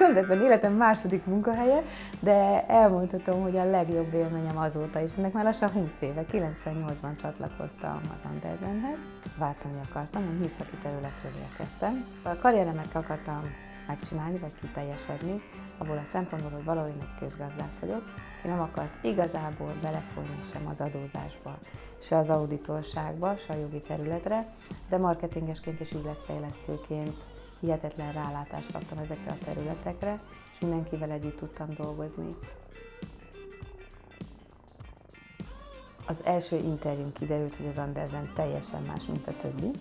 Andersen életem második munkahelye, de elmondhatom, hogy a legjobb élményem azóta is. Ennek már lassan 20 éve, 98-ban csatlakoztam az Andersenhez. Váltani akartam, én műszaki területről érkeztem. A karrieremet akartam megcsinálni, vagy kiteljesedni, abból a szempontból, hogy valahol én egy közgazdász vagyok, aki nem akart igazából belefolyni sem az adózásba, se az auditorságba, se a jogi területre, de marketingesként és üzletfejlesztőként hihetetlen rálátást kaptam ezekre a területekre, és mindenkivel együtt tudtam dolgozni. Az első interjún kiderült, hogy az Andersen teljesen más, mint a többi.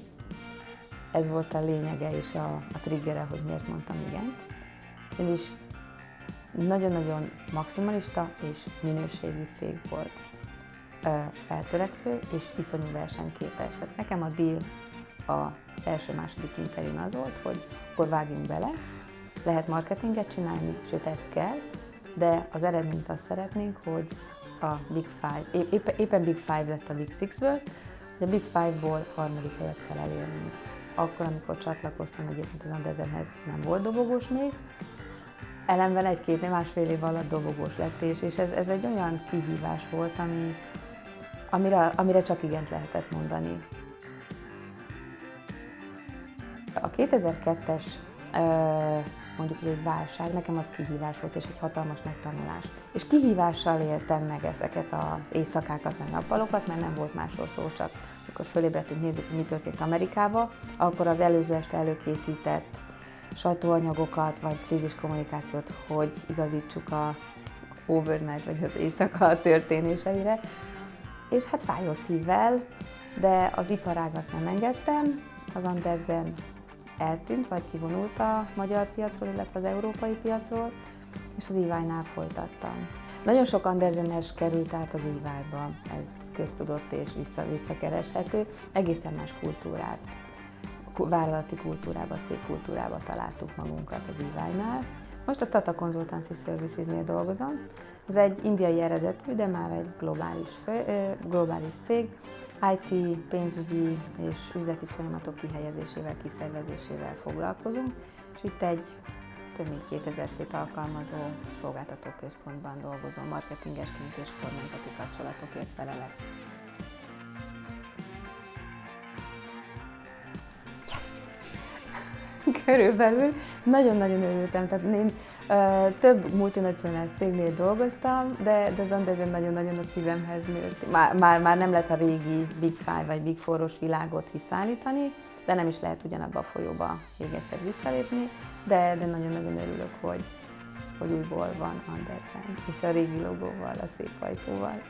Ez volt a lényege és a triggere, hogy miért mondtam igent. Ugyanis nagyon-nagyon maximalista és minőségi cég volt, feltörekvő és iszonyú versenyképes. Tehát nekem a deal az első-második interjún az volt, hogy akkor vágjunk bele, lehet marketinget csinálni, sőt ezt kell, de az eredményt azt szeretnénk, hogy a Big Five, éppen Big Five lett a Big Six-ből, hogy a Big Five-ból harmadik helyet kell elérnünk. Akkor, amikor csatlakoztam egyébként az Andersenhez, nem volt dobogós még, ellenben egy-két, másfél év alatt dobogós lett, és ez egy olyan kihívás volt, amire csak igent lehetett mondani. A 2002-es mondjuk egy válság, nekem az kihívás volt, és egy hatalmas megtanulás. És kihívással éltem meg ezeket az éjszakákat, meg nappalokat, mert nem volt másról szó, csak amikor fölébredtünk, nézzük, hogy mi történt Amerikában, akkor az előző este előkészített sajtóanyagokat, vagy kríziskommunikációt, hogy igazítsuk a overnight, vagy az éjszaka történéseire. És hát fájó szívvel, de az iparágat nem engedtem, az Andersen eltűnt, vagy kivonult a magyar piacról, illetve az európai piacról, és az EY-nál folytattam. Nagyon sok Andersenes került át az EY-ba, ez köztudott és visszakereshető, egészen más kultúrát, vállalati kultúrába, cégkultúrába találtuk magunkat az EY-nál. Most a Tata Consultancy Services-nél dolgozom. Ez egy indiai eredetű, de már egy globális cég. IT, pénzügyi és üzleti folyamatok kihelyezésével, kiszervezésével foglalkozunk, és itt egy több mint 2000 főt alkalmazó szolgáltatóközpontban dolgozom, marketingesként és kormányzati kapcsolatokért felelek. Körülbelül nagyon-nagyon örültem, tehát én több multinacionális cégnél dolgoztam, de az Andersen nagyon-nagyon a szívemhez nőtt. Már nem lehet a régi Big Five vagy Big Four-os világot visszaállítani, de nem is lehet ugyanabba a folyóba még egyszer visszalépni, de nagyon-nagyon örülök, hogy újból van Andersen, és a régi logóval, a szép ajtóval.